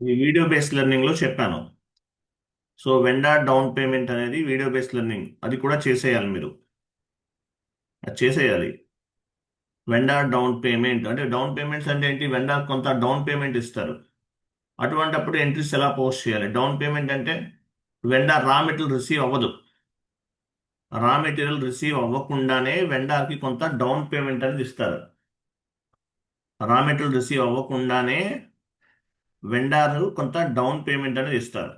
ఈ video based learning లో చెప్పాను. సో వెండర్ డౌన్ పేమెంట్ అనేది వీడియో బేస్డ్ లెర్నింగ్, అది కూడా చేసేయాలి మీరు. అది చేసేయాలి. వెండర్ డౌన్ పేమెంట్ అంటే డౌన్ పేమెంట్స్ అంటే ఏంటి? వెండర్ కొంత డౌన్ పేమెంట్ ఇస్తారు. అటువంటప్పుడు ఎంట్రీస్ ఎలా పోస్ట్ చేయాలి? డౌన్ పేమెంట్ అంటే వెండర్ రా మెటీరియల్ రిసీవ్ అవ్వదు. రా మెటీరియల్ రిసీవ్ అవ్వకుండానే వెండర్కి కొంత డౌన్ పేమెంట్ అనేది ఇస్తారు. రా మెటీరియల్ రిసీవ్ అవ్వకుండానే వెండర్ కొంత డౌన్ పేమెంట్ అనేది ఇస్తారు.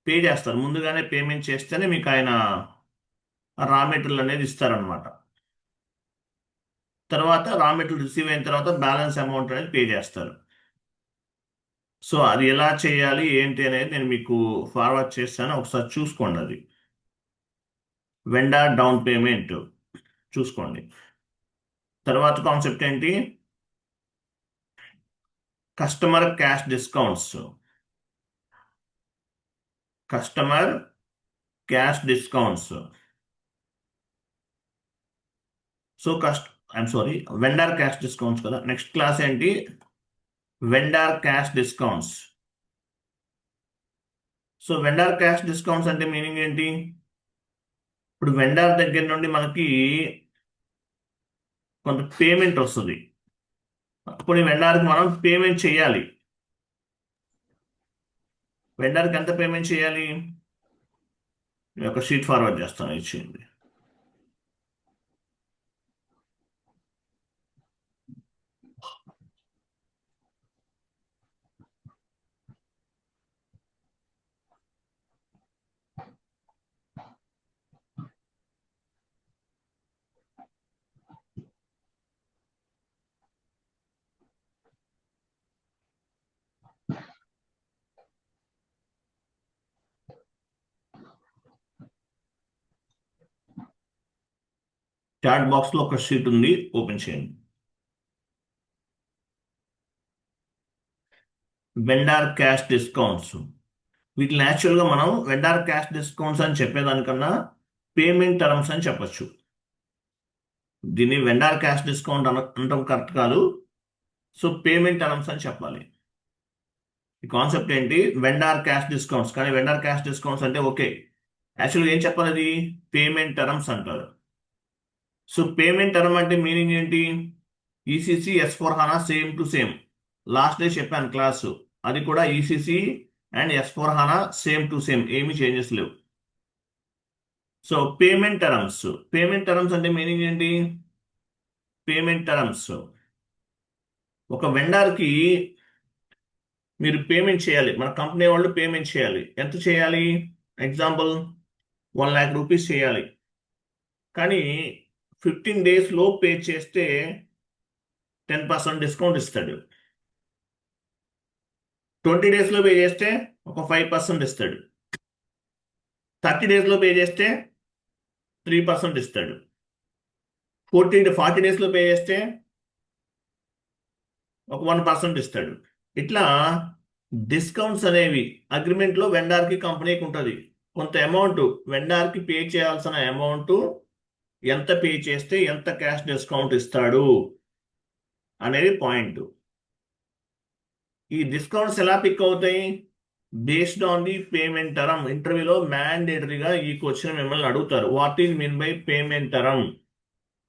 పే చేస్తారు, ముందుగానే పేమెంట్ చేస్తేనే మీకు ఆయన రా మెటీరియల్ అనేది ఇస్తారనమాట. తర్వాత రా మెటీరియల్ రిసీవ్ అయిన తర్వాత బ్యాలెన్స్ అమౌంట్ అనేది పే చేస్తారు. సో అది ఎలా చేయాలి ఏంటి అనేది నేను మీకు ఫార్వర్డ్ చేస్తాను, ఒకసారి చూసుకోండి. అది వెండర్ డౌన్ పేమెంట్ చూసుకోండి. తర్వాత కాన్సెప్ట్ ఏంటి? Customer cash discounts. Customer cash discounts. So I'm sorry, vendor cash discounts కదా. నెక్స్ట్ క్లాస్ ఏంటి? Vendor cash discounts. So vendor cash discounts అంటే మీనింగ్ ఏంటి? ఇప్పుడు వెండర్ దగ్గర నుండి మనకి కొంత పేమెంట్ వస్తుంది. ఇప్పుడు వెండర్కి మనం పేమెంట్ చేయాలి. వెండర్కి ఎంత పేమెంట్ చేయాలి? నేను ఒక షీట్ ఫార్వర్డ్ చేస్తాను, ఇచ్చింది. చాట్ బాక్స్ లో ఒక షీట్ ఉంది, ఓపెన్ చేయండి. Vendor cash discounts. వీటిని యాక్చువల్గా మనం వెండర్ క్యాష్ డిస్కౌంట్స్ అని చెప్పేదానికన్నా పేమెంట్ టర్మ్స్ అని చెప్పొచ్చు. దీన్ని వెండర్ క్యాష్ డిస్కౌంట్ అనటం కరెక్ట్ కాదు. సో పేమెంట్ టర్మ్స్ అని చెప్పాలి. ఈ కాన్సెప్ట్ ఏంటి? Vendor cash discounts. కానీ వెండర్ క్యాష్ డిస్కౌంట్స్ అంటే ఓకే, యాక్చువల్గా ఏం చెప్పాలి? అది పేమెంట్ టర్మ్స్ అంటారు. సో పేమెంట్ టర్మ్ అంటే మీనింగ్ ఏంటి? ECC S/4HANA same to same. Last day చెప్పాను క్లాసు, అది కూడా ECC and S/4HANA same to same, ఏమి చేంజెస్ లేవు. So payment terms. Payment terms అంటే మీనింగ్ ఏంటి? పేమెంట్ టర్మ్స్, ఒక వెండర్కి మీరు పేమెంట్ చేయాలి, మన కంపెనీ వాళ్ళు పేమెంట్ చేయాలి. ఎంత చేయాలి? ఎగ్జాంపుల్, 1 lakh రూపీస్ చేయాలి. కానీ 15 days లో పే చేస్తే 10% డిస్కౌంట్ ఇస్తాడు. 20 days లో పే చేస్తే ఒక 5% ఇస్తాడు. 30 days లో పే చేస్తే 3% ఇస్తాడు. 40 days లో పే చేస్తే ఒక 1% ఇస్తాడు. ఇట్లా డిస్కౌంట్స్ అనేవి అగ్రిమెంట్లో వెండార్కి కంపెనీకి ఉంటుంది. కొంత అమౌంట్ వెండార్కి పే చేయాల్సిన అమౌంట్, ఎంత పే చేస్తే ఎంత క్యాష్ డిస్కౌంట్ ఇస్తాడు అనేది పాయింట్. ఈ డిస్కౌంట్స్ ఎలా పిక్ అవుతాయి? Based on the payment term. ఇంటర్వ్యూలో మ్యాండేటరీగా ఈ క్వశ్చన్ మిమ్మల్ని అడుగుతారు. What is mean by payment term?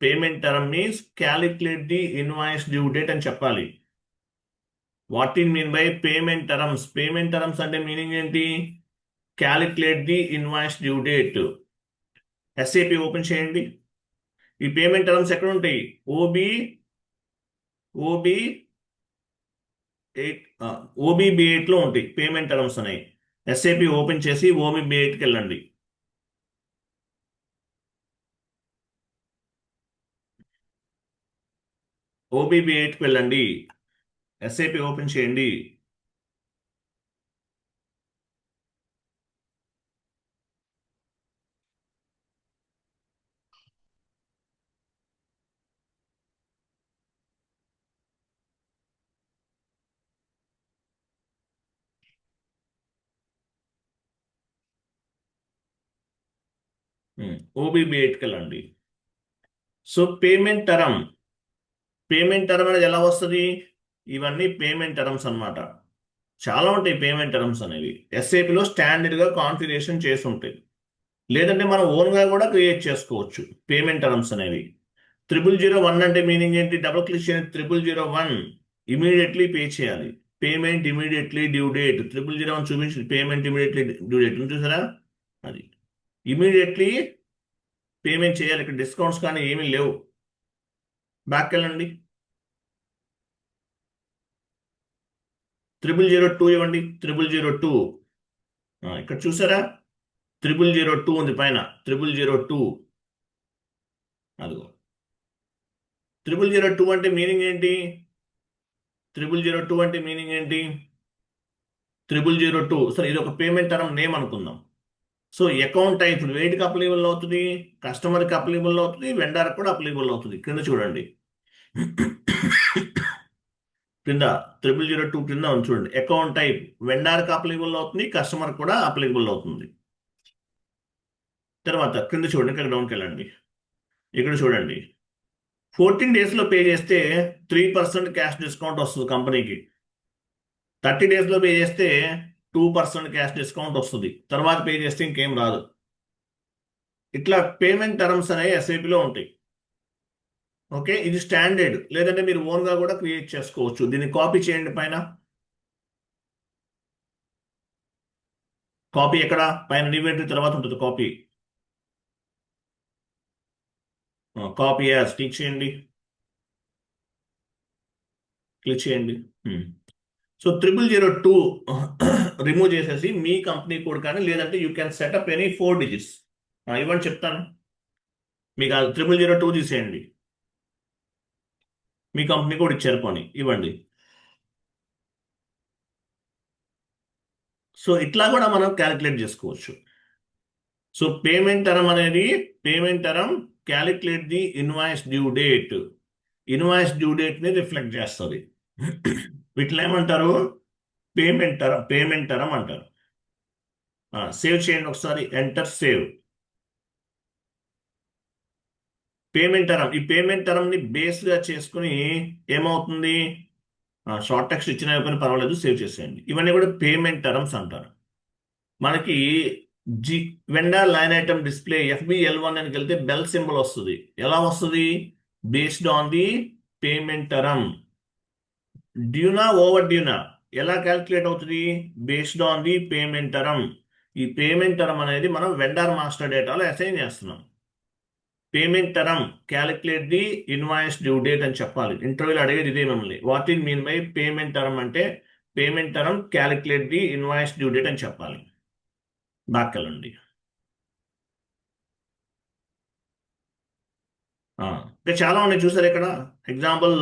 Payment term means calculate the invoice due date అని చెప్పాలి. What is mean by payment terms? Payment terms అంటే మీనింగ్ ఏంటి? Calculate the invoice due date. SAP open చేయండి. ఈ payment terms ఎక్కడ ఉంటాయి? OB OB 8, OBB8 లో ఉంటాయి పేమెంట్ టర్మ్స్ అనేవి. ఎస్ఏపి ఓపెన్ చేసి OBB8కి వెళ్ళండి. OBB8కి వెళ్ళండి, ఎస్ఏపి ఓపెన్ చేయండి. OBB8కి వెళ్ళండి. సో పేమెంట్ టర్మ్ అనేది ఎలా వస్తుంది? ఇవన్నీ పేమెంట్ టర్మ్స్ అన్నమాట. చాలా ఉంటాయి పేమెంట్ టర్మ్స్ అనేవి. ఎస్ఏపిలో స్టాండర్డ్గా కాన్ఫిగరేషన్ చేసి ఉంటాయి, లేదంటే మనం ఓన్గా కూడా క్రియేట్ చేసుకోవచ్చు పేమెంట్ టర్మ్స్ అనేవి. 001 అంటే మీనింగ్ ఏంటి? డబుల్ క్లిక్ చేయండి. 001 ఇమీడియట్లీ పే చేయాలి. పేమెంట్ ఇమీడియట్లీ డ్యూ డేట్ 001 చూపించి పేమెంట్ ఇమీడియట్లీ డ్యూ డేట్ చూసారా? అది ఇమీడియట్లీ పేమెంట్ చేయాలి. ఇక్కడ డిస్కౌంట్స్ కానీ ఏమీ లేవు. బ్యాక్ వెళ్ళండి. 002 ఇవ్వండి. 002 ఇక్కడ చూసారా? 002 ఉంది పైన. 002 అదిగో. 002 అంటే మీనింగ్ ఏంటి? 002 అంటే మీనింగ్ ఏంటి? 002 సరే, ఇది ఒక పేమెంట్ టర్మ్ నేమ్ అనుకుందాం. సో అకౌంట్ టైప్ ఇప్పుడు వేటికి అప్లికబుల్ అవుతుంది? కస్టమర్కి అప్లికబుల్ అవుతుంది, వెండర్కి కూడా అప్లికబుల్ అవుతుంది. కింద చూడండి, కింద 002 కింద ఉంది చూడండి. అకౌంట్ టైప్ వెండర్కి అప్లికబుల్ అవుతుంది, కస్టమర్ కూడా అప్లికబుల్ అవుతుంది. తర్వాత కింద చూడండి, ఇక్కడ డౌన్కి వెళ్ళండి. ఇక్కడ చూడండి, 14 డేస్లో పే చేస్తే 3% క్యాష్ డిస్కౌంట్ వస్తుంది కంపెనీకి. 30 డేస్లో పే చేస్తే 2% క్యాష్ డిస్కౌంట్ వస్తుంది. తర్వాత పే చేస్తే ఇంకేం రాదు. ఇట్లా పేమెంట్ టర్మ్స్ అనేవి ఎస్ఐపిలో ఉంటాయి. ఓకే, ఇది స్టాండర్డ్, లేదంటే మీరు ఓన్గా కూడా క్రియేట్ చేసుకోవచ్చు. దీన్ని కాపీ చేయండి పైన. కాపీ ఎక్కడ? పైన ఇన్వెంటరీ తర్వాత ఉంటుంది కాపీ. కాపీ యాజ్ క్లిక్ చేయండి. క్లిక్ చేయండి. సో 002 రిమూవ్ చేసేసి మీ కంపెనీ కోడ్ కానీ, లేదంటే you can setup any 4 digits ఇవ్వండి చెప్తాను. మీకు 002 తీసేయండి. మీ కంపెనీ కోడ్ ఇచ్చారు కొని ఇవ్వండి. సో ఇట్లా కూడా మనం క్యాలిక్యులేట్ చేసుకోవచ్చు. సో పేమెంట్ టర్మ్ అనేది, payment term calculate the invoice due date. Invoice due డేట్ని రిఫ్లెక్ట్ చేస్తుంది. వీటిలో ఏమంటారు? పేమెంట్ టర్మ్ అంటారు. సేవ్ చేయండి ఒకసారి, ఎంటర్ సేవ్. పేమెంట్ టర్మ్, ఈ పేమెంట్ టర్మ్ని బేస్గా చేసుకుని ఏమవుతుంది? షార్ట్ టెక్స్ట్ ఇచ్చిన పర్వాలేదు, సేవ్ చేసేయండి. ఇవన్నీ కూడా పేమెంట్ టర్మ్స్ అంటారు. మనకి vendor line item display FBL1 అని వెళ్తే బెల్ సింబల్ వస్తుంది. ఎలా వస్తుంది? Based on the payment term. డ్యూనా ఓవర్ డ్యూనా ఎలా క్యాల్కులేట్ అవుతుంది? Based on the payment term. ఈ పేమెంట్ టర్మ్ అనేది మనం వెండర్ మాస్టర్ డేటాలో అసైన్ చేస్తున్నాం. Payment term calculate the invoice due date అని చెప్పాలి. ఇంటర్వ్యూలో అడిగేది ఇదే మిమ్మల్ని. What is mean by payment term అంటే, payment term calculate the invoice due date అని చెప్పాలి. బ్యాక్ వెళ్ళండి. ఇంకా చాలా ఉన్నాయి చూసారు ఇక్కడ. ఎగ్జాంపుల్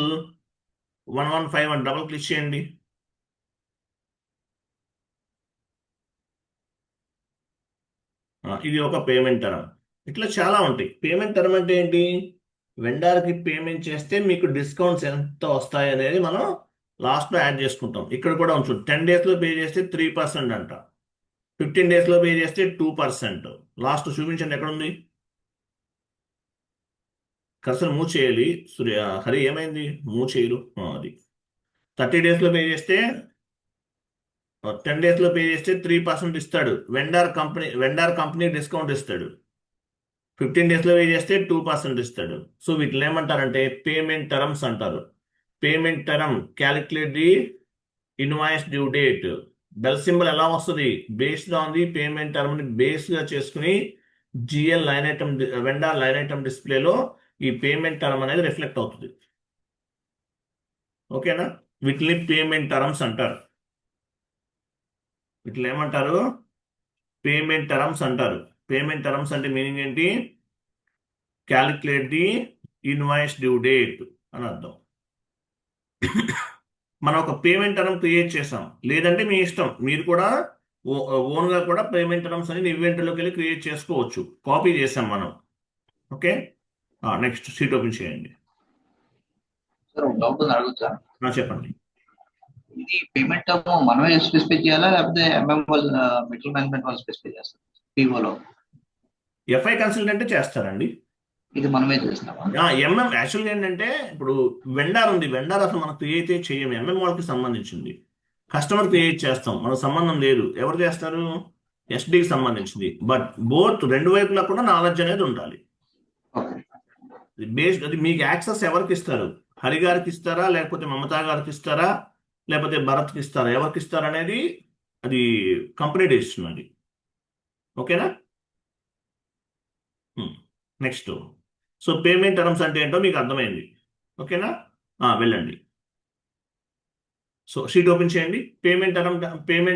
115 డబుల్ క్లిక్ చేయండి. ఇది ఒక పేమెంట్ టర్మ్. ఇట్లా చాలా ఉంటాయి. పేమెంట్ టర్మ్ అంటే ఏంటి? వెండర్కి పేమెంట్ చేస్తే మీకు డిస్కౌంట్స్ ఎంత వస్తాయి అనేది మనం లాస్ట్లో యాడ్ చేసుకుంటాం. ఇక్కడ కూడా ఉంచు. 10 డేస్లో పే చేస్తే 3% అంట, 15 డేస్లో పే చేస్తే 2%. లాస్ట్ చూపించండి ఎక్కడ ఉంది? కర్సర్ మూవ్ చేయాలి. హరి ఏమైంది? మూవ్ చేయరు. అది 30 డేస్లో పే చేస్తే, 10 డేస్లో పే చేస్తే 3% ఇస్తాడు. వెండర్ కంపెనీ డిస్కౌంట్ ఇస్తాడు. 15 డేస్లో పే చేస్తే 2% ఇస్తాడు. సో వీటిని ఏమంటారంటే పేమెంట్ టర్మ్స్ అంటారు. Payment term calculate the invoice due date. Bell symbol ఎలా వస్తుంది? బేస్డ్ ఆన్ ది పేమెంట్ టర్మ్ని బేస్గా చేసుకుని GL line item, vendor line item డిస్ప్లేలో ఈ పేమెంట్ టర్మ్ అనేది రిఫ్లెక్ట్ అవుతుంది. ఓకేనా? వీటిని పేమెంట్ టర్మ్స్ అంటారు. వీటిని ఏమంటారు? పేమెంట్ టర్మ్స్ అంటారు. పేమెంట్ టర్మ్స్ అంటే మీనింగ్ ఏంటి? Calculate the invoice due date అని అర్థం. మనం ఒక పేమెంట్ టర్మ్ క్రియేట్ చేసాం, లేదంటే మీ ఇష్టం, మీరు కూడా ఓన్గా కూడా పేమెంట్ టర్మ్స్ అనేది ఈవెంట్లోకి వెళ్ళి క్రియేట్ చేసుకోవచ్చు. కాపీ చేసాం మనం. ఓకే, నెక్స్ట్ షీట్ ఓపెన్ చేయండి. డౌట్ అడగచ్చా? చెప్పండి. ఇది పేమెంట్ టర్మ్ మనమే స్పెసిఫై చేయాలా, లేకపోతే ఎంఎం వాళ్ళు, మెటీరియల్ మేనేజ్మెంట్ వాళ్ళు స్పెసిఫై చేస్తారు? పిఓలో FI కన్సల్టెంట్ చేస్తారండి. ఇది మనమే చేస్తామా? ఎంఎం యాక్చువల్గా ఏంటంటే ఇప్పుడు వెండార్ ఉంది, వెండార్ అసలు మనం క్రియేట్ చేయము, ఎంఎం వాళ్ళకి సంబంధించింది. కస్టమర్ క్రియేట్ చేస్తాం, మనకు సంబంధం లేదు. ఎవరు చేస్తారు? ఎస్డికి సంబంధించింది. బట్ బోత్ రెండు వైపులా కూడా నాలెడ్జ్ అనేది ఉండాలి. ఓకే. బేస్డ్ అది మీకు యాక్సెస్ ఎవరికి ఇస్తారు? హరి గారికి ఇస్తారా, లేకపోతే మమతా గారికి ఇస్తారా, లేకపోతే భరత్కి ఇస్తారా, ఎవరికి ఇస్తారా అనేది అది కంపెనీ డెసిషన్ అది. ఓకేనా? నెక్స్ట్. సో పేమెంట్ టర్మ్స్ అంటే ఏంటో మీకు అర్థమైంది. ఓకేనా? వెళ్ళండి. సో షీట్ ఓపెన్ చేయండి. Payment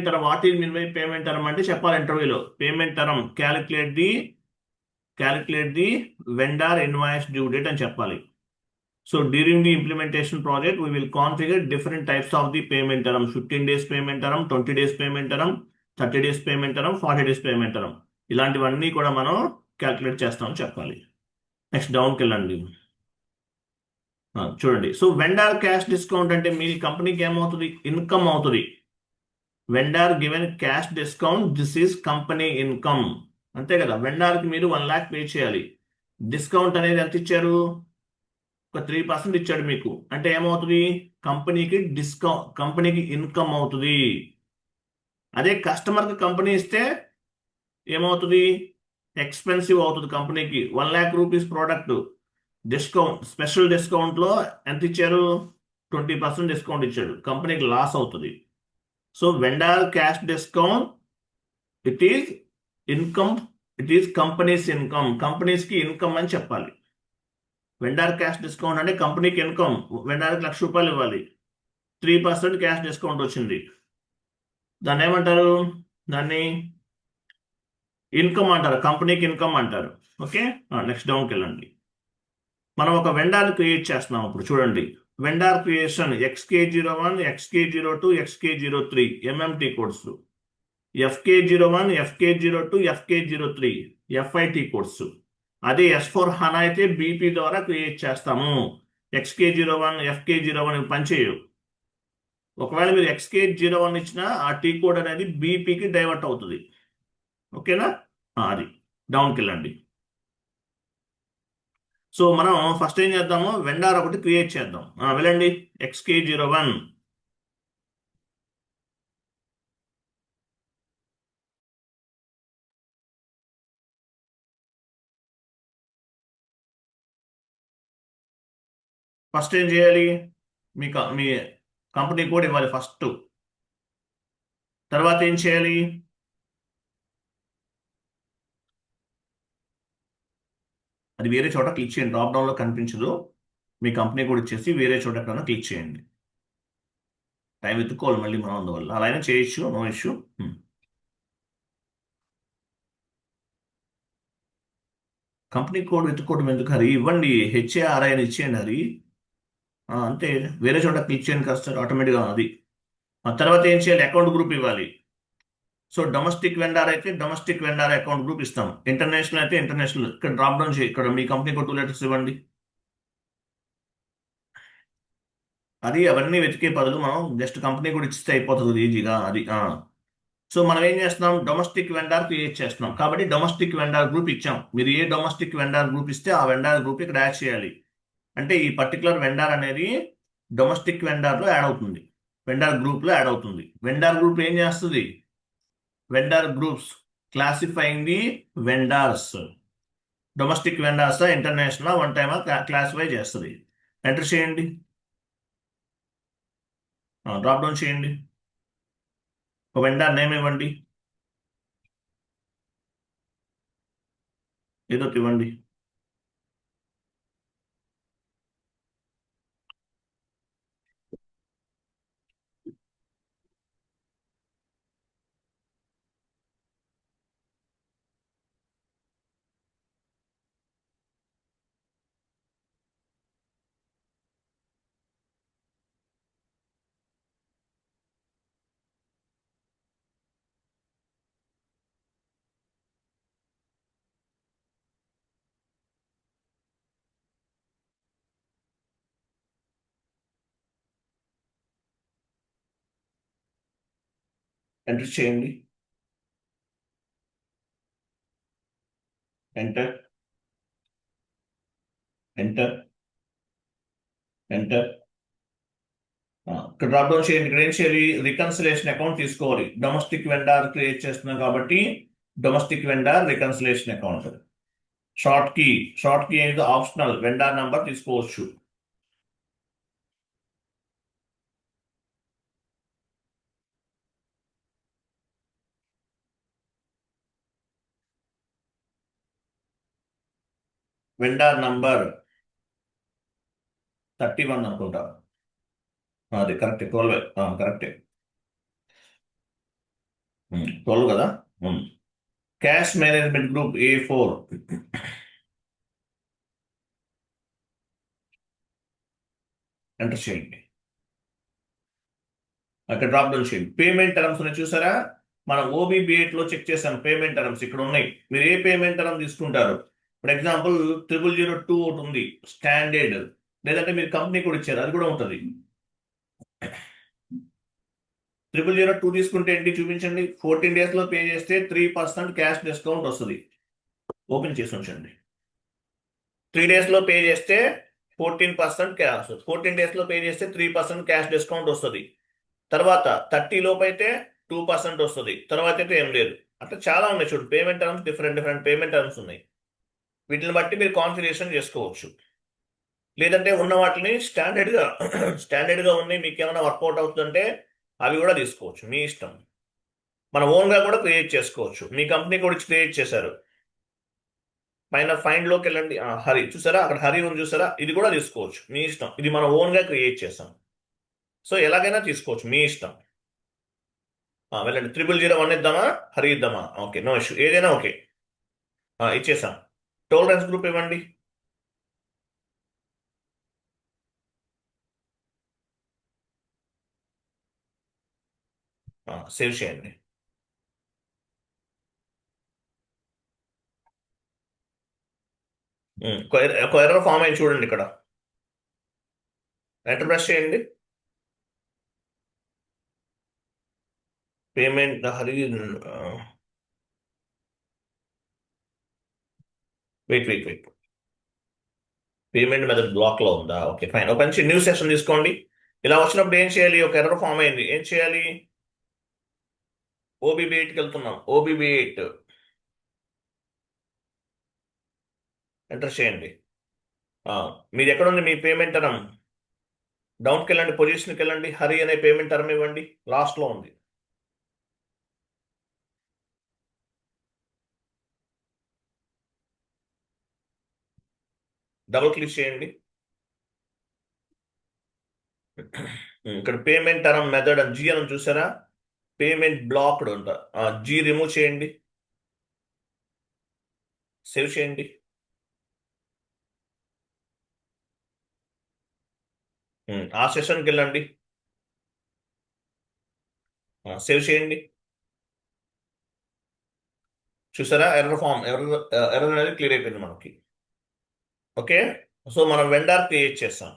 term what is mean by payment term అంటే చెప్పాలి ఇంటర్వ్యూలో. Payment term calculate the vendor invoice due date అని చెప్పాలి. So during the implementation project, we will configure different types of the payment term: 15 days payment term, 20 days payment term, 30 days payment term, 40 days payment term. ఇలాంటివన్నీ కూడా మనం calculate చేస్తామని చెప్పాలి. Next డౌన్కి వెళ్ళండి. చూడండి. So vendor cash discount అంటే మీ కంపెనీకి ఏమవుతుంది? ఇన్కమ్ అవుతుంది. Vendor given cash discount, this is company income. అంతే కదా, వెండర్కి మీరు 1 lakh పే చేయాలి. డిస్కౌంట్ అనేది ఎంత ఇచ్చారు? ఒక 3% ఇచ్చాడు మీకు. అంటే ఏమవుతుంది? కంపెనీకి ఇన్కమ్ అవుతుంది. అదే కస్టమర్కి కంపెనీ ఇస్తే ఏమవుతుంది? ఎక్స్పెన్సివ్ అవుతుంది కంపెనీకి. 1 lakh rupees product discount, special డిస్కౌంట్లో ఎంత ఇచ్చారు? 20% డిస్కౌంట్ ఇచ్చాడు, కంపెనీకి లాస్ అవుతుంది. So vendor cash discount, it is income, it is company's income. కంపెనీస్కి ఇన్కమ్ అని చెప్పాలి. వెండర్ క్యాష్ డిస్కౌంట్ అంటే కంపెనీకి ఇన్కమ్. వెండర్కి ₹1,00,000 ఇవ్వాలి, 3% క్యాష్ డిస్కౌంట్ వచ్చింది, దాన్ని ఏమంటారు? దాన్ని ఇన్కమ్ అంటారు, కంపెనీకి ఇన్కమ్ అంటారు. ఓకే. నెక్స్ట్ డౌన్కి వెళ్ళండి. మనం ఒక వెండర్ క్రియేట్ చేస్తున్నాం. ఇప్పుడు చూడండి, vendor creation XK01, XK02, XK03 MMT codes, FK01, FK02, FK03 FIT codes. అదే S/4HANA అయితే బీపీ ద్వారా క్రియేట్ చేస్తాము. XK01, FK01 పనిచేయవు. ఒకవేళ మీరు XK01 ఇచ్చినా ఆ టీ కోడ్ అనేది బీపీకి డైవర్ట్ అవుతుంది. ఓకేనా? అది డౌన్కి వెళ్ళండి. సో మనం ఫస్ట్ ఏం చేద్దాము? వెండార్ ఒకటి క్రియేట్ చేద్దాం. వెళ్ళండి. XK01. ఫస్ట్ ఏం చేయాలి? మీ కంపెనీ కోడ్ ఇవ్వాలి ఫస్ట్. తర్వాత ఏం చేయాలి? అది వేరే చోట క్లిక్ చేయండి, డ్రాప్ డౌన్లో కనిపించదు. మీ కంపెనీ కోడ్ ఇచ్చేసి వేరే చోట ఎక్కడైనా క్లిక్ చేయండి. టైం ఎత్తుకోవాలి మళ్ళీ మనం, అందువల్ల అలా అయినా చేయొచ్చు, నో ఇష్యూ. కంపెనీ కోడ్ వెతుక్కోవడం ఎందుకు హరి? ఇవ్వండి, HARI అని ఇచ్చేయండి హరి. అంతే, వేరే చోట క్లిక్ చేయండి కాస్త ఆటోమేటిక్గా అది. ఆ తర్వాత ఏం చేయాలి? అకౌంట్ గ్రూప్ ఇవ్వాలి. సో డొమెస్టిక్ వెండార్ అయితే డొమెస్టిక్ వెండార్ అకౌంట్ గ్రూప్ ఇస్తాం. ఇంటర్నేషనల్ అయితే ఇంటర్నేషనల్. ఇక్కడ డ్రాప్ డౌన్ చేయి, ఇక్కడ మీ కంపెనీ కోడ్ 2 letters ఇవ్వండి. అది అవన్నీ వెతికే బదులు మనం జస్ట్ కంపెనీ కూడా ఇస్తే అయిపోతుంది ఈజీగా అది. సో మనం ఏం చేస్తున్నాం? డొమెస్టిక్ వెండార్ క్రియేట్ చేస్తున్నాం కాబట్టి డొమెస్టిక్ వెండార్ గ్రూప్ ఇచ్చాం. మీరు ఏ డొమెస్టిక్ వెండార్ గ్రూప్ ఇస్తే ఆ వెండార్ గ్రూప్ ఇక్కడ యాడ్ చేయాలి. అంటే ఈ పర్టికులర్ వెండార్ అనేది డొమెస్టిక్ వెండార్లో యాడ్ అవుతుంది, వెండార్ గ్రూప్లో యాడ్ అవుతుంది. వెండార్ గ్రూప్ ఏం చేస్తుంది? Vendor groups classifying the vendors, domestic వెండార్సా ఇంటర్నేషనల్ వన్ టైమా క్లాసిఫై చేస్తుంది. ఎంటర్ చేయండి, డ్రాప్ డౌన్ చేయండి, ఒక వెండార్ నేమ్ ఇవ్వండి, ఏదో ఒకటి ఇవ్వండి. ఎంటర్ చేయండి, ఎంటర్. Enter enter. ఇక్కడ డ్రాప్ డౌన్ చేయండి. ఇక్కడ ఏం చేయాలి? రికన్సిలేషన్ అకౌంట్ తీసుకోవాలి. డొమెస్టిక్ వెండార్ క్రియేట్ చేస్తున్నాం కాబట్టి domestic vendor reconciliation account. Short key అనేది ఆప్షనల్, వెండార్ నంబర్ తీసుకోవచ్చు. వెండార్ నంబర్ 31 అనుకుంటా. అది కరెక్ట్, 12. కరెక్టే, 12 కదా. Cash management group A4. Enter చేయండి. అక్కడ డ్రాప్ డౌన్ చేయండి. పేమెంట్ టర్మ్స్ ఉన్నాయి చూసారా? మనం OBB8 లో చెక్ చేసాం. పేమెంట్ టర్మ్స్ ఇక్కడ ఉన్నాయి. మీరు ఏ పేమెంట్ టర్మ్ తీసుకుంటారు? ఫర్ ఎగ్జాంపుల్ 0002 ఒకటి ఉంది స్టాండర్డ్, లేదంటే మీరు కంపెనీ కూడా ఇచ్చారు, అది కూడా ఉంటుంది. 0002 తీసుకుంటే ఏంటి చూపించండి. 14 days లో పే చేస్తే 3% క్యాష్ డిస్కౌంట్ వస్తుంది. ఓపెన్ చేసి ఉంచండి. 3 days లో పే చేస్తే 14% క్యాష్, 14 days లో పే చేస్తే 3% క్యాష్ డిస్కౌంట్ వస్తుంది. తర్వాత 30 లోపు అయితే 2% వస్తుంది. తర్వాత అయితే ఏం లేదు. అట్లా చాలా ఉన్నాయి చూడు. Payment terms different payment terms ఉన్నాయి. వీటిని బట్టి మీరు కాన్ఫిగరేషన్ చేసుకోవచ్చు. లేదంటే ఉన్న వాటిని స్టాండర్డ్గా ఉన్నాయి, మీకు ఏమైనా వర్కౌట్ అవుతుందంటే అవి కూడా తీసుకోవచ్చు, మీ ఇష్టం. మన ఓన్గా కూడా క్రియేట్ చేసుకోవచ్చు. మీ కంపెనీ కూడా క్రియేట్ చేశారు. పైన ఫైండ్లోకి వెళ్ళండి. హరి చూసారా? అక్కడ హరి ఉంది చూసారా? ఇది కూడా తీసుకోవచ్చు, మీ ఇష్టం. ఇది మనం ఓన్గా క్రియేట్ చేసాం. సో ఎలాగైనా తీసుకోవచ్చు, మీ ఇష్టం. వెళ్ళండి. 0001 ఇద్దామా, హరి ఇద్దామా? ఓకే, నో ఇష్యూ, ఏదైనా ఓకే. ఇచ్చేసాం. టోలరెన్స్ గ్రూప్ ఇవ్వండి. సేవ్ చేయండి. ఒక ఎర్రర్ ఫామ్ అయింది చూడండి ఇక్కడ. ఎంటర్ ప్రెస్ చేయండి. Payment Hari, wait. Payment method block లో ఉందా? Okay fine. ఒక మంచి న్యూ సెషన్ తీసుకోండి. ఇలా వచ్చినప్పుడు ఏం చేయాలి? ఒక ఎర్రర్ ఫామ్ అయింది, ఏం చేయాలి? OBB8కి వెళ్తున్నాం. OBB8 ఎంటర్ చేయండి. మీది ఎక్కడ ఉంది మీ పేమెంట్ టర్మ్? డౌన్కి వెళ్ళండి, పొజిషన్కి వెళ్ళండి. హరి అనే పేమెంట్ టర్మ్ ఇవ్వండి, లాస్ట్ లో ఉంది. డబుల్ క్లిక్ చేయండి. ఇక్కడ పేమెంట్ టర్మ్ మెథడ్ అని G అని చూసారా? పేమెంట్ బ్లాక్డ్ ఉంటా. G రిమూవ్ చేయండి, సేవ్ చేయండి. ఆ సెషన్కి వెళ్ళండి, సేవ్ చేయండి. చూసారా? ఎర్రర్ అనేది క్లియర్ అయిపోయింది మనకి. ఓకే, సో మనం వెండార్ క్రియేట్ చేస్తాం.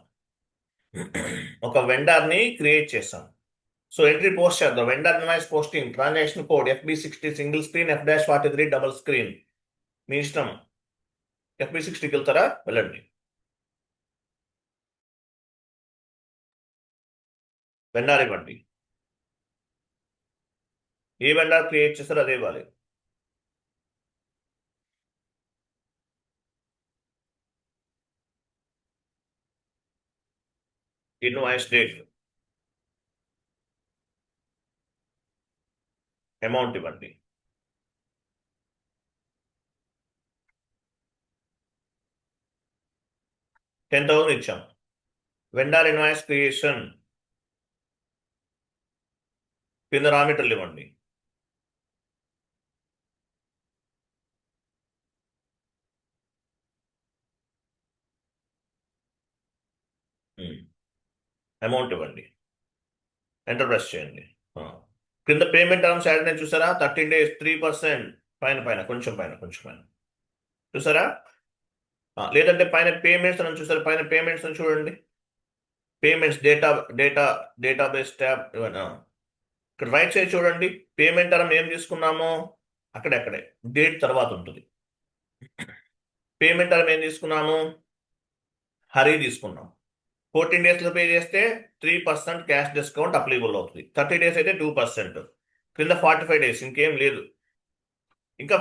ఒక వెండార్ని క్రియేట్ చేస్తాం. సో ఎంట్రీ పోస్ట్ చేద్దాం. Vendor invoice posting, transaction code FB60 single screen, F-43 double screen. మీ ఇష్టం. FB60కి వెళ్తారా? వెళ్ళండి. వెండార్ ఇవ్వండి. ఏ వెండార్ క్రియేట్ చేస్తారో అదే ఇవ్వాలి. ఇన్వాయిస్ డేట్, అమౌంట్ ఇవ్వండి. $10,000 ఇచ్చాం. వెండార్ ఇన్వాయిస్ క్రియేషన్ కింద రా మీటర్లు ఇవ్వండి. అమౌంట్ ఇవ్వండి. ఎంటర్ ప్రెస్ చేయండి. కింద పేమెంట్ టర్మ్స్ యాడ్ నేను చూసారా? 13 days 3%. పైన కొంచెం పైన చూసారా? లేదంటే పైన పేమెంట్స్ అని చూసారా? పైన పేమెంట్స్ అని చూడండి. పేమెంట్స్ డేటాబేస్ ట్యాబ్ ఇవన్నా. ఇక్కడ రైట్ సైడ్ చూడండి. పేమెంట్ టర్మ్ ఏం తీసుకున్నామో అక్కడే డేట్ తర్వాత ఉంటుంది. పేమెంట్ టర్మ్ ఏం తీసుకున్నాము? హరి తీసుకున్నాం. 14 డేస్లో పే చేస్తే 3% క్యాష్ డిస్కౌంట్ అప్లికబుల్ అవుతుంది. 30 డేస్ అయితే 2%. క్రింద 45 డేస్ ఇంకేం లేదు. ఇంకా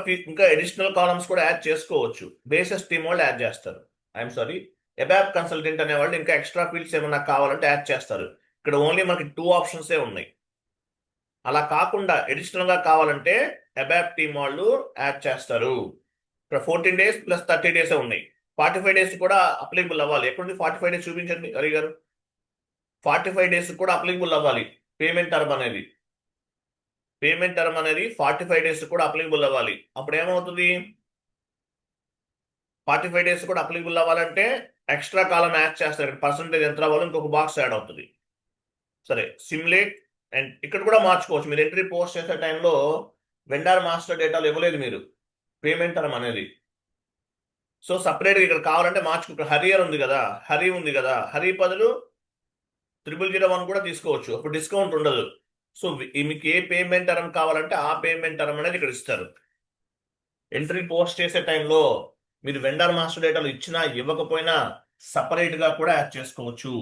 అడిషనల్ కాలమ్స్ కూడా యాడ్ చేసుకోవచ్చు. బేసిస్ టీమ్ వాళ్ళు యాడ్ చేస్తారు. ఐఎమ్ సారీ, ఎబాబ్ కన్సల్టెంట్ అనే వాళ్ళు ఇంకా ఎక్స్ట్రా ఫీల్డ్స్ ఏమైనా కావాలంటే యాడ్ చేస్తారు. ఇక్కడ ఓన్లీ మనకి 2 ఆప్షన్సే ఉన్నాయి. అలా కాకుండా అడిషనల్ గా కావాలంటే ఎబాబ్ టీమ్ వాళ్ళు యాడ్ చేస్తారు. ఇక్కడ 14 డేస్ ప్లస్ 30 డేస్ ఉన్నాయి. 45 డేస్ కూడా అప్లికబుల్ అవ్వాలి. ఎక్కడుంది 45 డేస్ చూపించండి హరి గారు. 45 డేస్ కూడా అప్లికబుల్ అవ్వాలి. పేమెంట్ టర్మ్ అనేది 45 డేస్ కూడా అప్లికబుల్ అవ్వాలి. అప్పుడు ఏమవుతుంది, 45 డేస్ కూడా అప్లికబుల్ అవ్వాలంటే ఎక్స్ట్రా కాలం యాడ్ చేస్తారు. ఇక్కడ పర్సంటేజ్ ఎంత రావాలో ఇంకొక బాక్స్ యాడ్ అవుతుంది. సరే, సిమ్యులేట్ అండ్ ఇక్కడ కూడా మార్చుకోవచ్చు. మీరు ఎంట్రీ పోస్ట్ చేసే టైంలో వెండర్ మాస్టర్ డేటాలు ఇవ్వలేదు మీరు, పేమెంట్ టర్మ్ అనేది. సో సపరేట్గా ఇక్కడ కావాలంటే మార్చుకో. హరియర్ ఉంది కదా, హరి బదులు 0001 కూడా తీసుకోవచ్చు. అప్పుడు డిస్కౌంట్ ఉండదు. సో మీకు ఏ పేమెంట్ టర్మ్ కావాలంటే ఆ పేమెంట్ టర్మ్ అనేది ఇక్కడ ఇస్తారు. ఎంట్రీ పోస్ట్ చేసే టైంలో మీరు వెండర్ మాస్టర్ డేటాలు ఇచ్చినా ఇవ్వకపోయినా సపరేట్గా కూడా యాడ్ చేసుకోవచ్చు.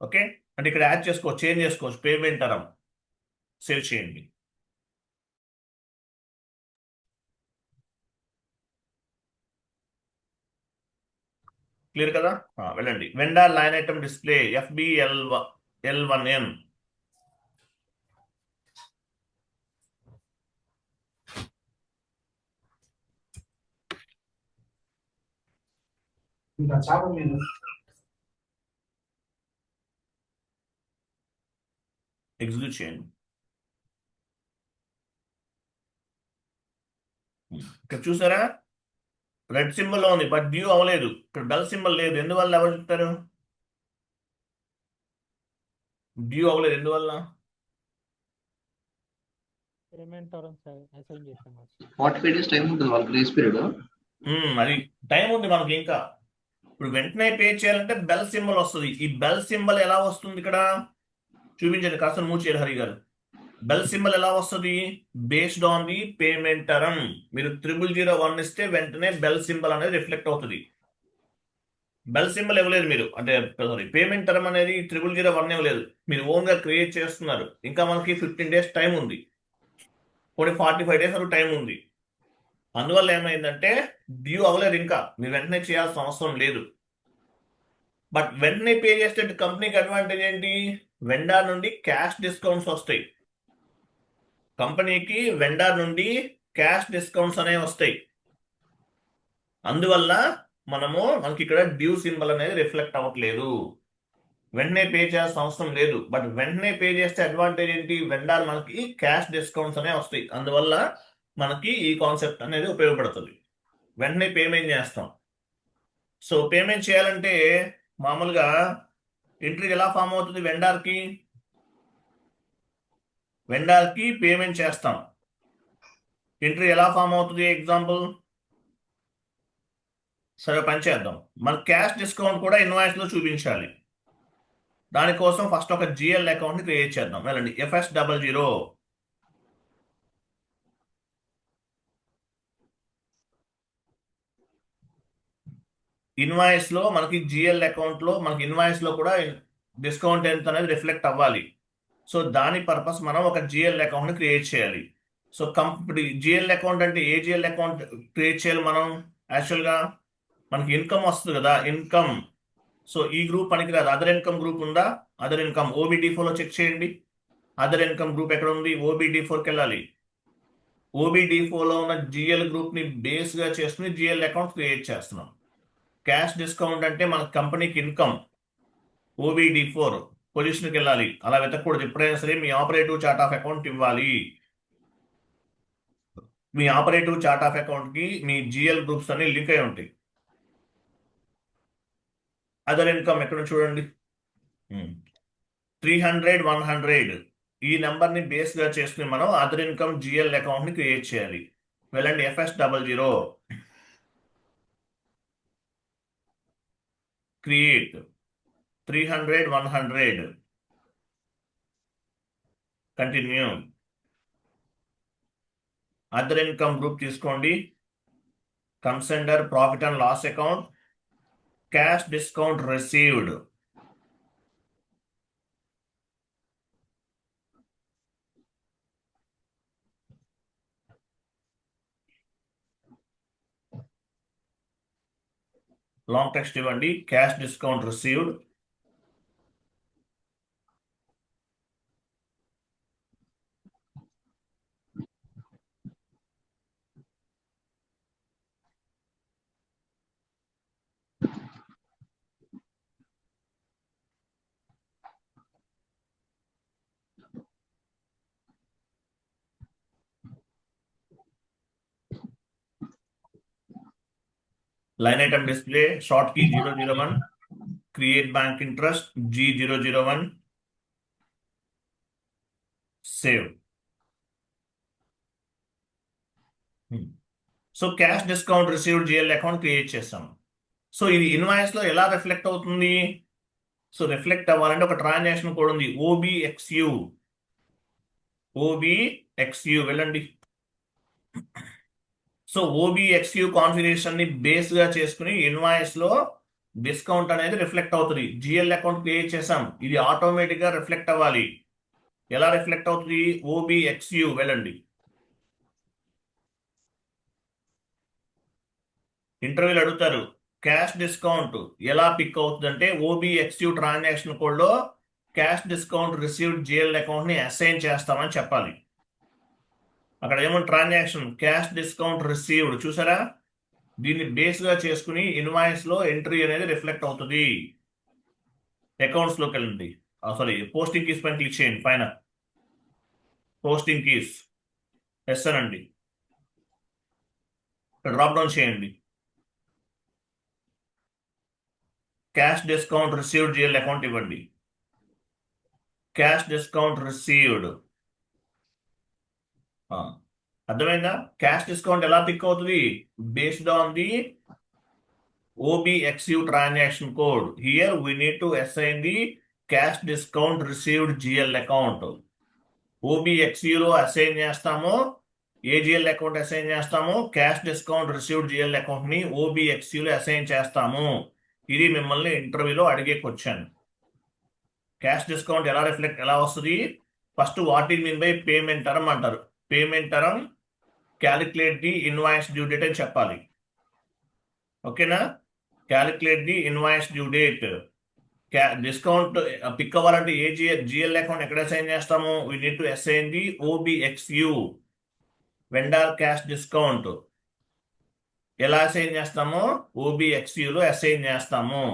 ఓకే, అంటే ఇక్కడ యాడ్ చేసుకోవచ్చు, చేంజ్ చేసుకోవచ్చు. పేమెంట్ టర్మ్ సేవ్ చేయండి. క్లియర్ కదా? వెళ్ళండి. Vendor line item display FBL1N. Execute చేయండి. ఇక్కడ చూసారా, రెడ్ సింబల్ లో ఉంది బట్ డ్యూ అవ్వలేదు. ఇక్కడ బెల్ సింబల్ లేదు. ఎందువల్ల ఎవరు చెప్తారు? డ్యూ అవ్వలేదు ఎందువల్ల? పేమెంట్ టర్మ్స్ అసైన్ చేసాం. 45 డేస్ టైం ఉంటుంది వాళ్ళ గ్రేస్ పీరియడ్. అది టైం ఉంది మనకి ఇంకా. ఇప్పుడు వెంటనే పే చేయాలంటే బెల్ సింబల్ వస్తుంది. ఈ బెల్ సింబల్ ఎలా వస్తుంది ఇక్కడ చూపించండి. కాస్త మూవ్ చేయాలి హరి గారు. బెల్ సింబల్ ఎలా వస్తుంది? Based on the payment term. మీరు 0001 ఇస్తే వెంటనే బెల్ సింబల్ అనేది రిఫ్లెక్ట్ అవుతుంది. బెల్ సింబల్ ఇవ్వలేదు మీరు, అంటే సారీ, పేమెంట్ టర్మ్ అనేది 0001 ఇవ్వలేదు. మీరు ఓన్ గా క్రియేట్ చేస్తున్నారు. ఇంకా మనకి 15 డేస్ టైం ఉంది, కొన్ని 45 డేస్ వరకు టైం ఉంది. అందువల్ల ఏమైందంటే డ్యూ అవ్వలేదు ఇంకా. మీరు వెంటనే చేయాల్సిన అవసరం లేదు. బట్ వెంటనే పే చేస్తే కంపెనీకి అడ్వాంటేజ్ ఏంటి? వెండార్ నుండి క్యాష్ డిస్కౌంట్స్ వస్తాయి. కంపెనీకి వెండార్ నుండి క్యాష్ డిస్కౌంట్స్ అనేవి వస్తాయి. అందువల్ల మనకి ఇక్కడ డ్యూ సింబల్ అనేది రిఫ్లెక్ట్ అవ్వట్లేదు. వెంటనే పే చేయాల్సిన అవసరం లేదు. బట్ వెంటనే పే చేస్తే అడ్వాంటేజ్ ఏంటి? వెండార్ మనకి క్యాష్ డిస్కౌంట్స్ అనేవి వస్తాయి. అందువల్ల మనకి ఈ కాన్సెప్ట్ అనేది ఉపయోగపడుతుంది. వెంటనే పేమెంట్ చేస్తాం. సో పేమెంట్ చేయాలంటే మామూలుగా ఎంట్రీ ఎలా ఫామ్ అవుతుంది? వెండార్కి పేమెంట్ చేస్తాం. ఎంట్రీ ఎలా ఫామ్ అవుతుంది? ఎగ్జాంపుల్, సరే పని చేద్దాం. మన క్యాష్ డిస్కౌంట్ కూడా ఇన్వాయిస్ లో చూపించాలి. దానికోసం ఫస్ట్ ఒక జిఎల్ అకౌంట్ ని క్రియేట్ చేద్దాం. వెళ్ళండి, FS00. ఇన్వాయిస్ లో మనకి జిఎల్ అకౌంట్ లో మనకి ఇన్వాయిస్ లో కూడా డిస్కౌంట్ ఎంత అనేది రిఫ్లెక్ట్ అవ్వాలి. సో దాని పర్పస్ మనం ఒక జిఎల్ అకౌంట్ ని క్రియేట్ చేయాలి. సో కంపెనీ జిఎల్ అకౌంట్ అంటే ఏ జిఎల్ అకౌంట్ క్రియేట్ చేయాలి మనం? యాక్చువల్గా మనకి ఇన్కమ్ వస్తుంది కదా, ఇన్కమ్. సో ఈ గ్రూప్ పనికిరాదు. అదర్ ఇన్కమ్ గ్రూప్ ఉందా? అదర్ ఇన్కమ్ OBD4 లో చెక్ చేయండి. అదర్ ఇన్కమ్ గ్రూప్ ఎక్కడ ఉంది? OBD4కి వెళ్ళాలి. OBD4 లో ఉన్న జిఎల్ గ్రూప్ ని బేస్ గా చేసుకుని జిఎల్ అకౌంట్ క్రియేట్ చేస్తున్నాం. క్యాష్ డిస్కౌంట్ అంటే మన కంపెనీకి ఇన్కమ్. OBD4 పొజిషన్కి వెళ్ళాలి. అలా వెతకూడదు. ఎప్పుడైనా సరే మీ ఆపరేటివ్ చార్ట్ ఆఫ్ అకౌంట్ ఇవ్వాలి. మీ ఆపరేటివ్ చార్ట్ ఆఫ్ అకౌంట్ కి మీ జిఎల్ గ్రూప్స్ అన్ని లింక్ అయి ఉంటాయి. అదర్ ఇన్కమ్ ఎక్కడ చూడండి, 300, 100 ఈ నెంబర్ ని బేస్ గా చేసుకుని మనం అదర్ ఇన్కమ్ జిఎల్ అకౌంట్ ని క్రియేట్ చేయాలి. వెళ్ళండి, FS00 create 300, 100 continue. Other income group తీసుకోండి. Comes under profit and loss account. Cash discount received. Long text ఇవ్వండి. Cash discount received. Line item display short key 001, create bank interest G001, save. So cash discount received GL account create చేస్తాం. So ఇది invoice లో ఎలా reflect అవుతుంది? So reflect అవ్వాలంటే ఒక transaction code ఉంది, OBXU వెళ్ళండి. సో OBXU కాన్ఫిగరేషన్ ని బేస్ గా చేసుకుని ఇన్వాయిస్ లో డిస్కౌంట్ అనేది రిఫ్లెక్ట్ అవుతుంది. జిఎల్ అకౌంట్ క్రియేట్ చేసాం, ఇది ఆటోమేటిక్ గా రిఫ్లెక్ట్ అవ్వాలి. ఎలా రిఫ్లెక్ట్ అవుతుంది? OBXU వెళ్ళండి. ఇంటర్వ్యూలు అడుగుతారు క్యాష్ డిస్కౌంట్ ఎలా పిక్ అవుతుంది అంటే OBXU ట్రాన్సాక్షన్ కోడ్ లో cash discount received GL account ని అసైన్ చేస్తామని చెప్పాలి. అక్కడ ఏమో ట్రాన్సాక్షన్ క్యాష్ డిస్కౌంట్ రిసీవ్డ్ చూసారా? దీన్ని బేస్ గా చేసుకుని ఇన్వాయిస్ లో ఎంట్రీ అనేది రిఫ్లెక్ట్ అవుతుంది. అకౌంట్స్ లోకి వెళ్ళండి, సారీ పోస్టింగ్ కీస్ పైన క్లిక్ చేయండి. పైన పోస్టింగ్ కీస్ ఎస్ అనండి, డ్రాప్ డౌన్ చేయండి. Cash discount received GL account ఇవ్వండి. క్యాష్ డిస్కౌంట్ రిసీవ్డ్ అర్థమైందా? క్యాష్ డిస్కౌంట్ ఎలా పిక్ అవుతుంది? Based on the OBXU transaction code. Here we need to assign the cash discount received GL account. OBXU లో assign చేస్తాము, ఏ GL account assign చేస్తాము? Cash discount received GL account ని OBXU లో assign చేస్తాము. ఇది మిమ్మల్ని ఇంటర్వ్యూలో అడిగే క్వశ్చన్. క్యాష్ డిస్కౌంట్ ఎలా వస్తుంది? First what is mean by payment term అంటారు. Payment term calculate the invoice due date అని చెప్పాలి. ఓకేనా? Calculate the invoice due date. Discount pick అవ్వాలంటే ఏ జిఎల్ అకౌంట్ ఎక్కడ అసైన్ చేస్తాము? We need to assign the OBXU vendor cash discount. ఎలా assign చేస్తాము? OBXU లో అసైన్ చేస్తాము.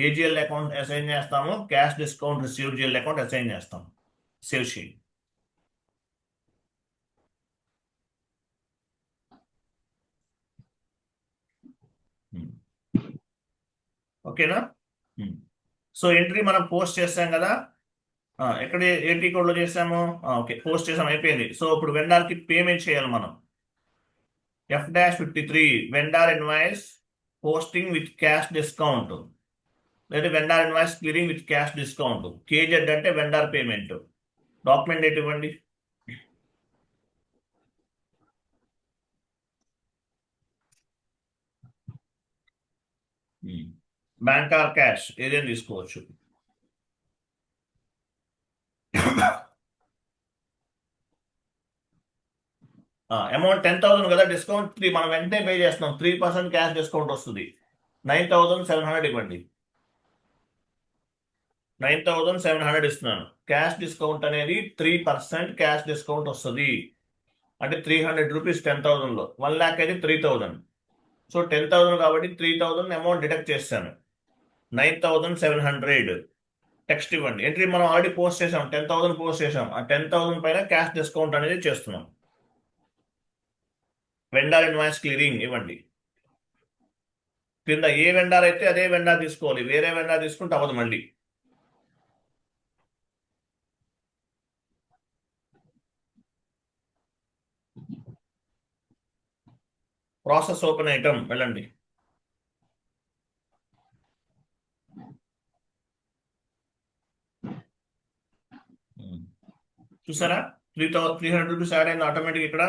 ఏ జిఎల్ అకౌంట్ అసైన్ చేస్తాము? Cash discount received GL account assign చేస్తాం. సేవ్ చేయండి. ఓకేనా? సో ఎంట్రీ మనం పోస్ట్ చేస్తాం కదా, ఎక్కడ ఏటీ కోడ్ లో చేసాము? ఓకే, పోస్ట్ చేసాం, అయిపోయింది. సో ఇప్పుడు వెండార్ కి పేమెంట్ చేయాలి మనం. F-53 vendor invoice posting with cash discount, లేదా vendor invoice clearing with cash discount. KZ అంటే వెండార్ పేమెంట్. డాక్యుమెంట్ డేట్ ఇవ్వండి. బ్యాంక్ ఆర్ క్యాష్ ఏదైనా తీసుకోవచ్చు. అమౌంట్ 10,000 కదా, డిస్కౌంట్ 3 మనం వెంటనే పే చేస్తున్నాం. 3% క్యాష్ డిస్కౌంట్ వస్తుంది. 9,700 ఇవ్వండి. 9,700 ఇస్తున్నాను. క్యాష్ డిస్కౌంట్ అనేది 3% క్యాష్ డిస్కౌంట్ వస్తుంది. అంటే 300 రూపీస్ 10,000 లో 1 lakh అయితే 3,000. సో 10,000 కాబట్టి 3,000 అమౌంట్ డిడక్ట్ చేస్తాను. 9,700 టెక్స్ట్ ఇవ్వండి. ఎంట్రీ మనం ఆల్రెడీ పోస్ట్ చేసాం, 10,000 పోస్ట్ చేసాం. ఆ 10,000 పైన క్యాష్ డిస్కౌంట్ అనేది చేస్తున్నాం. వెండార్ ఇన్వాయిస్ క్లియరింగ్ ఇవ్వండి. కింద ఏ వెండార్ అయితే అదే వెండార్ తీసుకోవాలి, వేరే వెండార్ తీసుకుంటే అవ్వదు. మళ్ళీ ప్రాసెస్ ఓపెన్ ఐటమ్ వెళ్ళండి. చూసారా? 300 రూపీస్ యాడ్ అయింది ఆటోమేటిక్. ఇక్కడ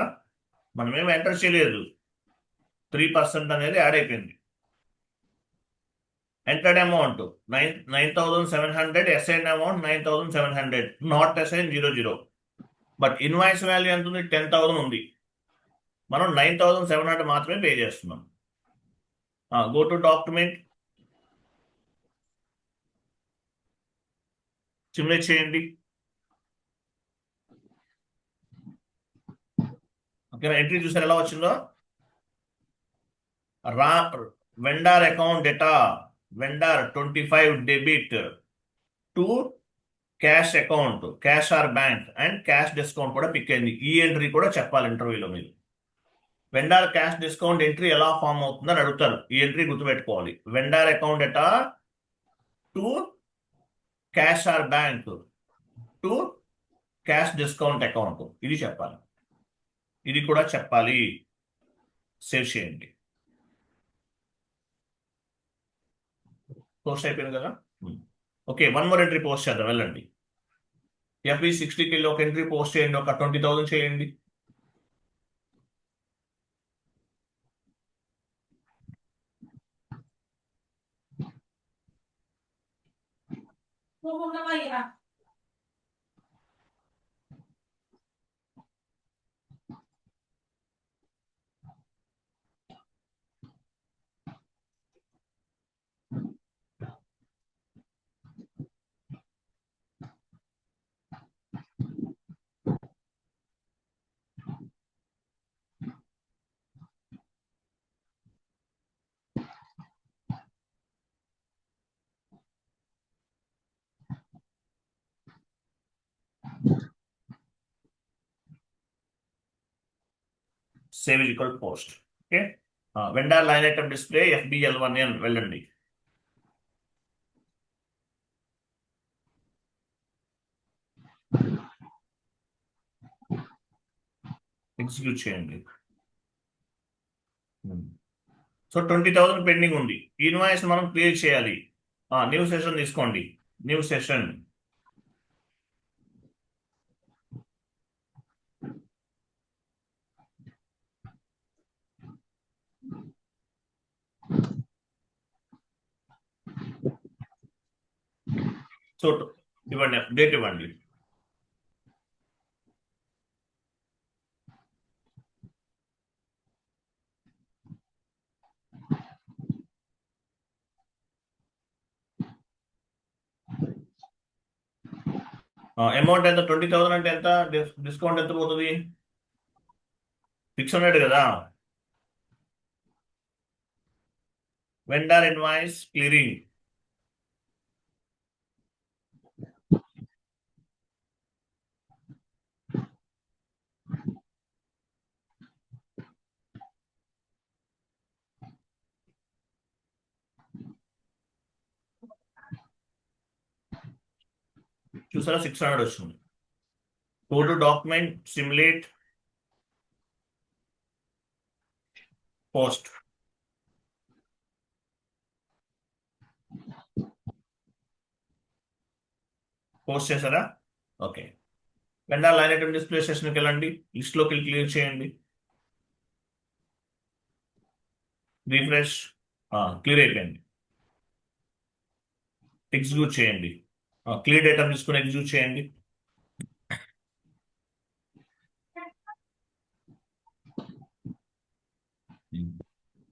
మనమేం ఎంటర్ చేయలేదు, 3% అనేది యాడ్ అయిపోయింది. Entered amount 9,700, assign amount 9,700, not assign 00. But invoice value ఎంత ఉంది? 10,000 ఉంది. మనం 9,700 మాత్రమే పే చేస్తున్నాం. గో టు డాక్యుమెంట్, సిమ్యులేట్ చేయండి. ఓకేనా? ఎంట్రీ చూసారు ఎలా వచ్చిందో? Vendor account data, vendor 25 debit to cash account, cash or bank and cash discount కూడా పిక్ అయింది. ఈ ఎంట్రీ కూడా చెప్పాలి ఇంటర్వ్యూలో మీరు. వెండర్ క్యాష్ డిస్కౌంట్ ఎంట్రీ ఎలా ఫామ్ అవుతుందని అడుగుతారు. ఈ ఎంట్రీ గుర్తుపెట్టుకోవాలి. Vendor account data to cash or bank to cash discount account, ఇది చెప్పాలి. ఇది కూడా చెప్పాలి. సేవ్ చేయండి. పోస్ట్ అయిపోయింది కదా? Okay, one more entry post చేద్దాం. వెళ్ళండి. FB 60K ఒక ఎంట్రీ పోస్ట్ చేయండి. ఒక 20,000 చేయండి. Save is equal post. Okay, vendor line item display FBL1N వెళ్ళండి. ఎగ్జిక్యూట్ చేయండి. సో 20,000 పెండింగ్ ఉంది. ఈ ఇన్వాయిస్ మనం క్లియర్ చేయాలి. న్యూ సెషన్ తీసుకోండి. New session. సో ఇవ్వండి, డేట్ ఇవ్వండి. అమౌంట్ ఎంత? 20,000 అంటే ఎంత? డిస్కౌంట్ ఎంత పోతుంది? 600 కదా. Vendor invoice clearing. చూసారా, 600 వచ్చింది. Go to document, simulate, post. Post చేశారా? Okay. Vendor line item display సెషన్కి వెళ్ళండి. లిస్ట్లోకి క్లియర్ చేయండి. రిఫ్రెష్. క్లియర్ అయిపోయింది. ఎగ్జిక్యూట్ చేయండి. క్లియర్ డేటా తీసుకుని ఎగ్జిక్యూట్ చేయండి.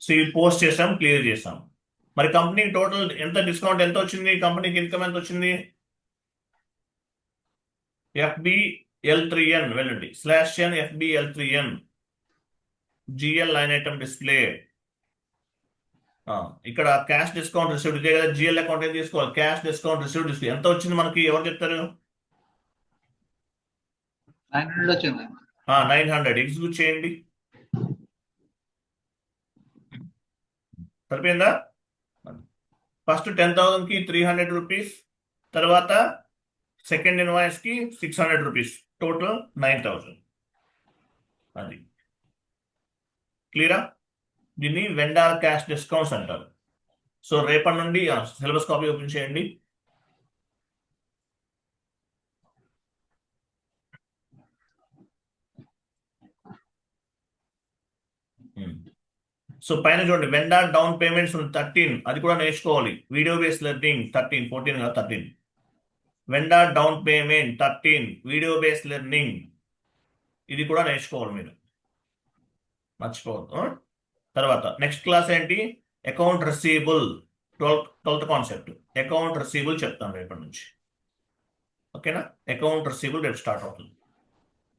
సో ఇది పోస్ట్ చేసాం, క్లియర్ చేసాం. మరి కంపెనీ టోటల్ ఎంత డిస్కౌంట్ ఎంత వచ్చింది? కంపెనీకి ఇన్కమ్ ఎంత వచ్చింది? FBL3N వెళ్ళండి. /n FBL3N GL line item display. ఇక్కడ క్యాష్ డిస్కౌంట్ రిసీవ్డ్ ఇదే కదా. GL అకౌంట్ ఏం తీసుకోవాలి? క్యాష్ డిస్కౌంట్ రిసీవ్డ్ డిస్ప్లే ఎంత వచ్చింది మనకి? ఎవరు చెప్తారు? 900 వచ్చింది. 900. ఎగ్జిక్యూట్ చేయండి. సరిపోయిందా? ఫస్ట్ 10,000 కి 300 రూపీస్, తర్వాత సెకండ్ ఇన్వాయిస్ కి 600 రూపీస్, టోటల్ 9,000. అది క్లియరా? దీన్ని వెండర్ క్యాష్ డిస్కౌంట్స్ అంటారు. సో రేపటి నుండి సిలబస్ కాపీ ఓపెన్ చేయండి. సో పైన చూడండి వెండర్ డౌన్ పేమెంట్స్ 13 అది కూడా నేర్చుకోవాలి. వీడియో బేస్డ్ లెర్నింగ్ 13, 14 కాదు 13. Vendor down payment 13, video based learning ఇది కూడా నేర్చుకోవాలి మీరు, మర్చిపోవద్దు. తర్వాత నెక్స్ట్ క్లాస్ ఏంటి? Account receivable 12th concept. Account receivable చెప్తాను రేపటి నుంచి. ఓకేనా? అకౌంట్ రిసీవబుల్ రేపు స్టార్ట్ అవుతుంది.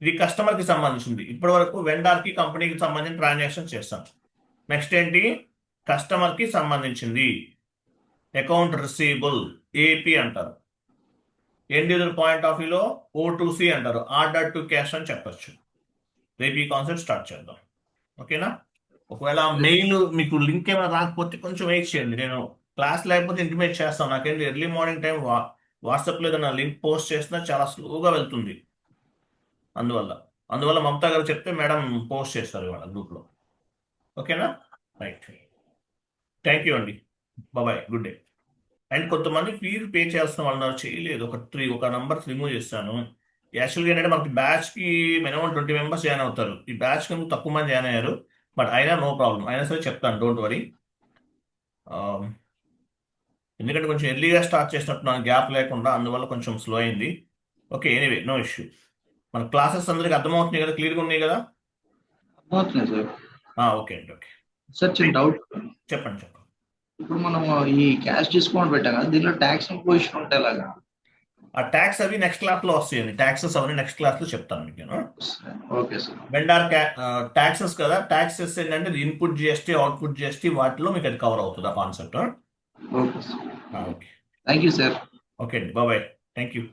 ఇది కస్టమర్కి సంబంధించింది. ఇప్పటి వరకు వెండర్కి కంపెనీకి సంబంధించిన ట్రాన్సాక్షన్ చేస్తాం. నెక్స్ట్ ఏంటి? కస్టమర్కి సంబంధించింది అకౌంట్ రిసీవబుల్, ఏపీ అంటారు. ఎండ్ యూజర్ పాయింట్ ఆఫ్ వ్యూలో O2C అంటారు, ఆర్డర్ టు క్యాష్ అని చెప్పచ్చు. రేపు ఈ కాన్సెప్ట్ స్టార్ట్ చేద్దాం. ఓకేనా? ఒకవేళ మెయిల్ మీకు లింక్ ఏమైనా రాకపోతే కొంచెం వెయిట్ చేయండి. నేను క్లాస్ లేకపోతే ఇంటిమేట్ చేస్తాను. నాకేంటి ఎర్లీ మార్నింగ్ టైం వాట్సాప్లో ఏదైనా లింక్ పోస్ట్ చేసినా చాలా స్లోగా వెళ్తుంది. అందువల్ల మమతా గారు చెప్తే మేడం పోస్ట్ చేస్తారు ఇవాళ గ్రూప్లో. ఓకేనా? రైట్. థ్యాంక్ యూ అండి. Bye, good day. అండ్ కొంతమంది ఫీజు పే చేయాల్సిన వాళ్ళు ఉన్నారు, చేయలేదు. ఒక నంబర్స్ రిమూవ్ చేస్తాను. యాక్చువల్గా ఏంటంటే మనకి బ్యాచ్కి మినిమం 20 మెంబర్స్ జాయిన్ అవుతారు. ఈ బ్యాచ్ కి తక్కువ మంది జాయిన్ అయ్యారు. బట్ అయినా నో ప్రాబ్లం, అయినా సరే చెప్తాను, డోంట్ వరీ. ఎందుకంటే కొంచెం ఎర్లీగా స్టార్ట్ చేసినట్టు గ్యాప్ లేకుండా, అందువల్ల కొంచెం స్లో అయింది. Okay, anyway no issue. మన క్లాసెస్ అందరికి అర్థమవుతున్నాయి కదా, క్లియర్గా ఉన్నాయి కదా? అర్థమవుతుంది సార్. ఓకే అండి, ఓకే. సార్ చిన్న డౌట్. చెప్పండి. ఇప్పుడు మనం ఈ క్యాష్ డిస్కౌంట్ పెట్టాం కదా, దీనిలో ట్యాక్స్ ఇంపోజిషన్ ఉంటే ఎలాగా? ఆ ట్యాక్స్ అవి నెక్స్ట్ క్లాస్ లో వస్తాయండి. ట్యాక్సెస్ అవన్నీ నెక్స్ట్ క్లాస్ లో చెప్తాను మీకు నేను. Okay sir. వెండార్ ట్యాక్సెస్ కదా, ట్యాక్సెస్ ఏంటంటే ఇన్పుట్ జిఎస్టీ, అవుట్పుట్ జిఎస్టీ, వాటిలో మీకు అది కవర్ అవుతుంది ఆ concept. Okay sir. Okay, thank you sir. Okay అండి, బాయ్. Thank you.